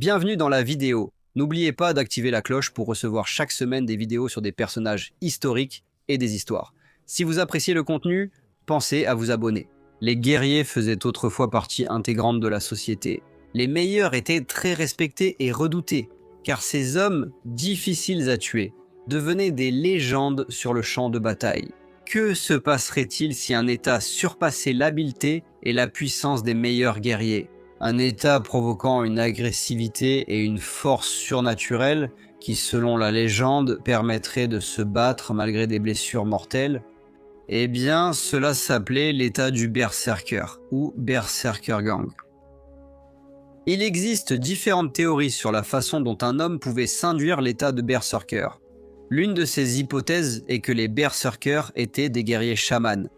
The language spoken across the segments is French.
Bienvenue dans la vidéo. N'oubliez pas d'activer la cloche pour recevoir chaque semaine des vidéos sur des personnages historiques et des histoires. Si vous appréciez le contenu, pensez à vous abonner. Les guerriers faisaient autrefois partie intégrante de la société. Les meilleurs étaient très respectés et redoutés, car ces hommes, difficiles à tuer, devenaient des légendes sur le champ de bataille. Que se passerait-il si un État surpassait l'habileté et la puissance des meilleurs guerriers ? Un État provoquant une agressivité et une force surnaturelle qui, selon la légende, permettrait de se battre malgré des blessures mortelles. Eh bien, cela s'appelait l'État du Berserker, ou Berserker Gang. Il existe différentes théories sur la façon dont un homme pouvait s'induire l'état de Berserker. L'une de ces hypothèses est que les Berserkers étaient des guerriers chamans.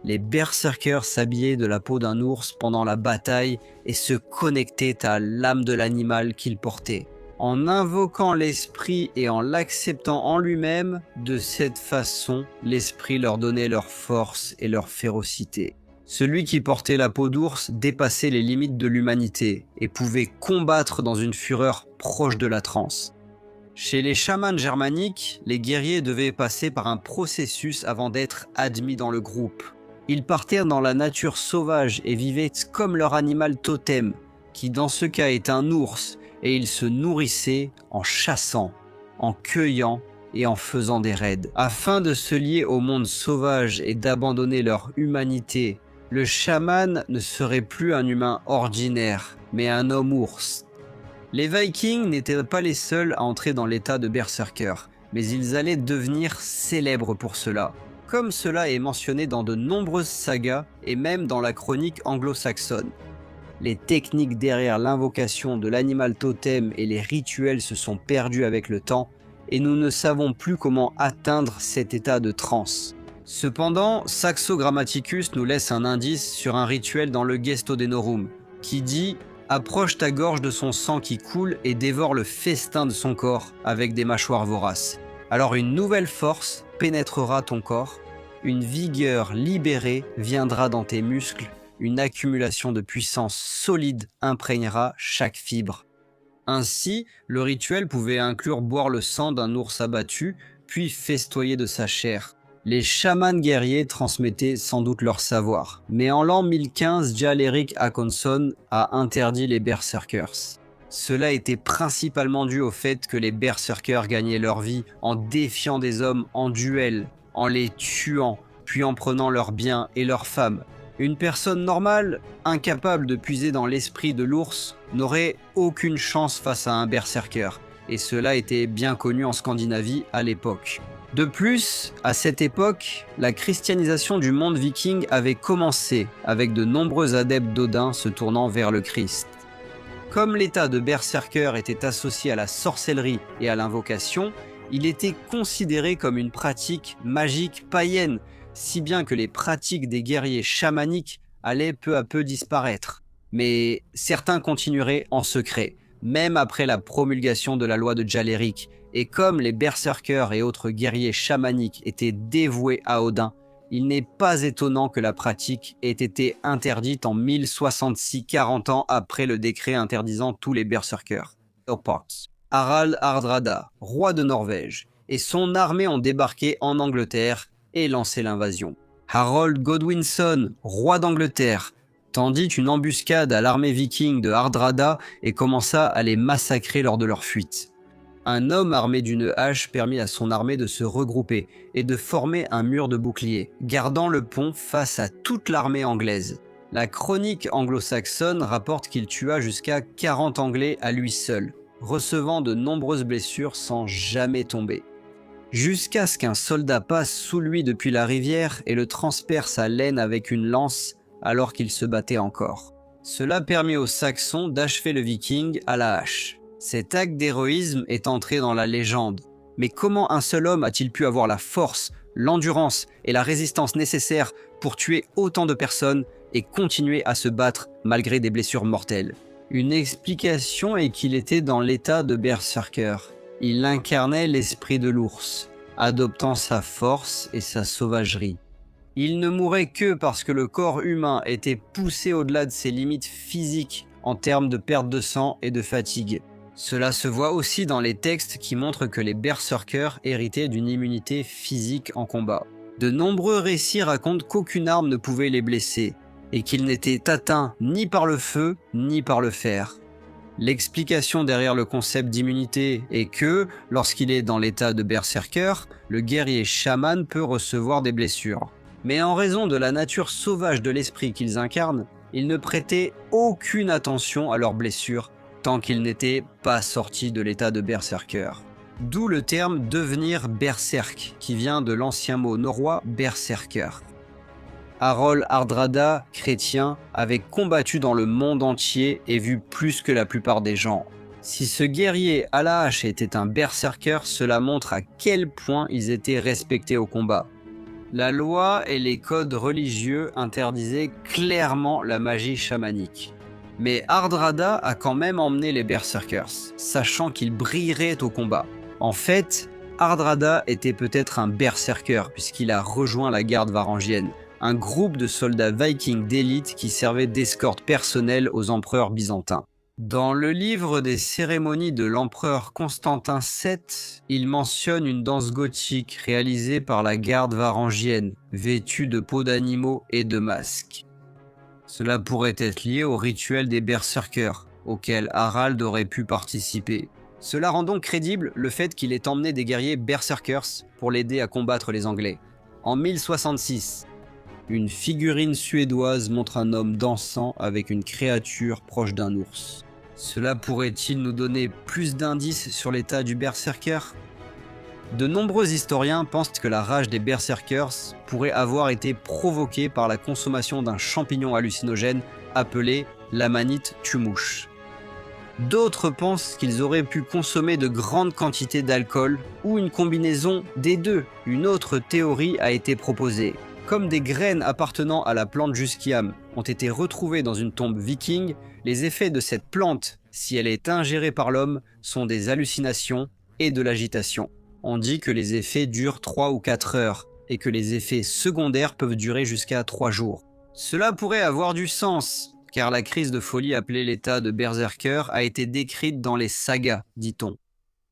Les Berserkers s'habillaient de la peau d'un ours pendant la bataille et se connectaient à l'âme de l'animal qu'ils portaient. En invoquant l'esprit et en l'acceptant en lui-même, de cette façon, l'esprit leur donnait leur force et leur férocité. Celui qui portait la peau d'ours dépassait les limites de l'humanité et pouvait combattre dans une fureur proche de la transe. Chez les chamans germaniques, les guerriers devaient passer par un processus avant d'être admis dans le groupe. Ils partirent dans la nature sauvage et vivaient comme leur animal totem, qui dans ce cas est un ours, et ils se nourrissaient en chassant, en cueillant et en faisant des raids. Afin de se lier au monde sauvage et d'abandonner leur humanité, le chaman ne serait plus un humain ordinaire, mais un homme ours. Les Vikings n'étaient pas les seuls à entrer dans l'état de Berserker, mais ils allaient devenir célèbres pour cela. Comme cela est mentionné dans de nombreuses sagas et même dans la chronique anglo-saxonne. Les techniques derrière l'invocation de l'animal totem et les rituels se sont perdus avec le temps et nous ne savons plus comment atteindre cet état de transe. Cependant, Saxo Grammaticus nous laisse un indice sur un rituel dans le Gesto Danorum qui dit « Approche ta gorge de son sang qui coule et dévore le festin de son corps avec des mâchoires voraces. Alors une nouvelle force pénétrera ton corps, une vigueur libérée viendra dans tes muscles, une accumulation de puissance solide imprégnera chaque fibre. » Ainsi, le rituel pouvait inclure boire le sang d'un ours abattu, puis festoyer de sa chair. Les chamans guerriers transmettaient sans doute leur savoir, mais en l'an 1015, Jarl-Erik Håkonsson a interdit les berserkers. Cela était principalement dû au fait que les berserkers gagnaient leur vie en défiant des hommes en duel, en les tuant, puis en prenant leurs biens et leurs femmes. Une personne normale, incapable de puiser dans l'esprit de l'ours, n'aurait aucune chance face à un berserker, et cela était bien connu en Scandinavie à l'époque. De plus, à cette époque, la christianisation du monde viking avait commencé, avec de nombreux adeptes d'Odin se tournant vers le Christ. Comme l'état de berserker était associé à la sorcellerie et à l'invocation, il était considéré comme une pratique magique païenne, si bien que les pratiques des guerriers chamaniques allaient peu à peu disparaître. Mais certains continueraient en secret, même après la promulgation de la loi de Jarl-Erik, et comme les berserkers et autres guerriers chamaniques étaient dévoués à Odin, il n'est pas étonnant que la pratique ait été interdite en 1066, 40 ans après le décret interdisant tous les berserkers. Harald Hardrada, roi de Norvège, et son armée ont débarqué en Angleterre et lancé l'invasion. Harold Godwinson, roi d'Angleterre, tendit une embuscade à l'armée viking de Hardrada et commença à les massacrer lors de leur fuite. Un homme armé d'une hache permit à son armée de se regrouper et de former un mur de boucliers, gardant le pont face à toute l'armée anglaise. La chronique anglo-saxonne rapporte qu'il tua jusqu'à 40 Anglais à lui seul, recevant de nombreuses blessures sans jamais tomber. Jusqu'à ce qu'un soldat passe sous lui depuis la rivière et le transperce sa laine avec une lance alors qu'il se battait encore. Cela permit aux Saxons d'achever le Viking à la hache. Cet acte d'héroïsme est entré dans la légende. Mais comment un seul homme a-t-il pu avoir la force, l'endurance et la résistance nécessaires pour tuer autant de personnes et continuer à se battre malgré des blessures mortelles? Une explication est qu'il était dans l'état de berserker. Il incarnait l'esprit de l'ours, adoptant sa force et sa sauvagerie. Il ne mourait que parce que le corps humain était poussé au-delà de ses limites physiques en termes de perte de sang et de fatigue. Cela se voit aussi dans les textes qui montrent que les berserkers héritaient d'une immunité physique en combat. De nombreux récits racontent qu'aucune arme ne pouvait les blesser, et qu'ils n'étaient atteints ni par le feu ni par le fer. L'explication derrière le concept d'immunité est que, lorsqu'il est dans l'état de berserker, le guerrier chaman peut recevoir des blessures. Mais en raison de la nature sauvage de l'esprit qu'ils incarnent, ils ne prêtaient aucune attention à leurs blessures tant qu'ils n'étaient pas sortis de l'état de berserker. D'où le terme devenir berserk, qui vient de l'ancien mot norrois berserker. Harald Hardrada, chrétien, avait combattu dans le monde entier et vu plus que la plupart des gens. Si ce guerrier à la hache était un berserker, cela montre à quel point ils étaient respectés au combat. La loi et les codes religieux interdisaient clairement la magie chamanique. Mais Hardrada a quand même emmené les berserkers, sachant qu'ils brilleraient au combat. En fait, Hardrada était peut-être un berserker puisqu'il a rejoint la garde varangienne, un groupe de soldats vikings d'élite qui servait d'escorte personnelle aux empereurs byzantins. Dans le livre des cérémonies de l'empereur Constantin VII, il mentionne une danse gothique réalisée par la garde varangienne, vêtue de peaux d'animaux et de masques. Cela pourrait être lié au rituel des berserkers, auquel Harald aurait pu participer. Cela rend donc crédible le fait qu'il ait emmené des guerriers berserkers pour l'aider à combattre les Anglais. En 1066, une figurine suédoise montre un homme dansant avec une créature proche d'un ours. Cela pourrait-il nous donner plus d'indices sur l'état du berserker ? De nombreux historiens pensent que la rage des berserkers pourrait avoir été provoquée par la consommation d'un champignon hallucinogène appelé l'amanite tumouche. D'autres pensent qu'ils auraient pu consommer de grandes quantités d'alcool ou une combinaison des deux. Une autre théorie a été proposée. Comme des graines appartenant à la plante Jusquiam ont été retrouvées dans une tombe viking, les effets de cette plante, si elle est ingérée par l'homme, sont des hallucinations et de l'agitation. On dit que les effets durent 3 ou 4 heures et que les effets secondaires peuvent durer jusqu'à 3 jours. Cela pourrait avoir du sens, car la crise de folie appelée l'état de berserker a été décrite dans les sagas, dit-on.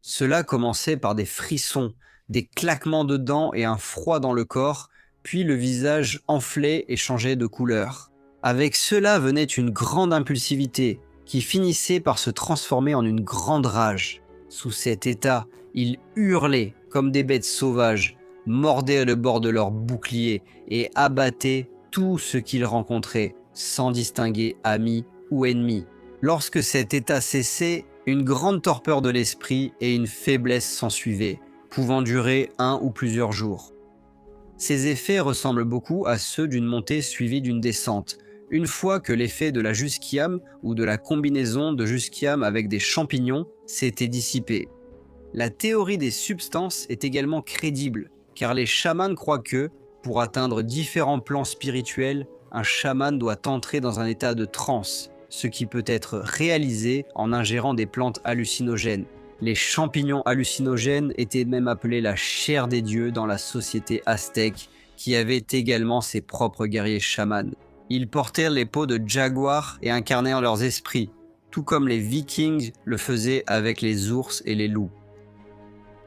Cela commençait par des frissons, des claquements de dents et un froid dans le corps, puis le visage enflait et changeait de couleur. Avec cela venait une grande impulsivité, qui finissait par se transformer en une grande rage. Sous cet état, ils hurlaient comme des bêtes sauvages, mordaient le bord de leur bouclier et abattaient tout ce qu'ils rencontraient, sans distinguer amis ou ennemis. Lorsque cet état cessait, une grande torpeur de l'esprit et une faiblesse s'ensuivaient, pouvant durer 1 ou plusieurs jours. Ces effets ressemblent beaucoup à ceux d'une montée suivie d'une descente, une fois que l'effet de la Jusquiam ou de la combinaison de Jusquiam avec des champignons s'était dissipé. La théorie des substances est également crédible, car les chamans croient que, pour atteindre différents plans spirituels, un chaman doit entrer dans un état de transe, ce qui peut être réalisé en ingérant des plantes hallucinogènes. Les champignons hallucinogènes étaient même appelés la chair des dieux dans la société aztèque, qui avait également ses propres guerriers chamans. Ils portèrent les peaux de jaguar et incarnèrent leurs esprits, tout comme les vikings le faisaient avec les ours et les loups.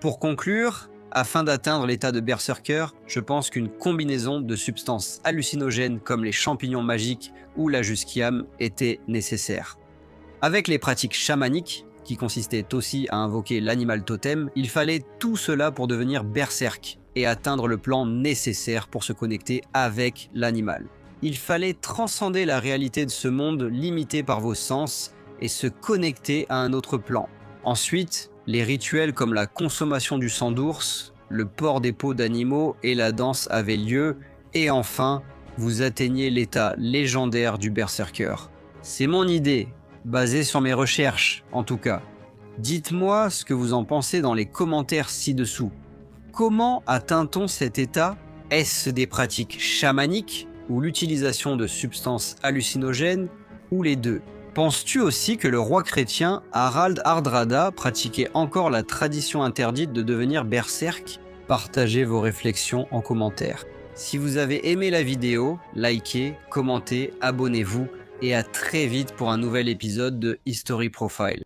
Pour conclure, afin d'atteindre l'état de berserker, je pense qu'une combinaison de substances hallucinogènes comme les champignons magiques ou la Jusquiam était nécessaire. Avec les pratiques chamaniques, qui consistaient aussi à invoquer l'animal totem, il fallait tout cela pour devenir berserk et atteindre le plan nécessaire pour se connecter avec l'animal. Il fallait transcender la réalité de ce monde limité par vos sens et se connecter à un autre plan. Ensuite, les rituels comme la consommation du sang d'ours, le port des peaux d'animaux et la danse avaient lieu, et enfin, vous atteignez l'état légendaire du berserker. C'est mon idée, basée sur mes recherches en tout cas. Dites-moi ce que vous en pensez dans les commentaires ci-dessous. Comment atteint-on cet état? Est-ce des pratiques chamaniques ou l'utilisation de substances hallucinogènes ou les deux? Penses-tu aussi que le roi chrétien Harald Hardrada pratiquait encore la tradition interdite de devenir berserk? Partagez vos réflexions en commentaire. Si vous avez aimé la vidéo, likez, commentez, abonnez-vous et à très vite pour un nouvel épisode de History Profile.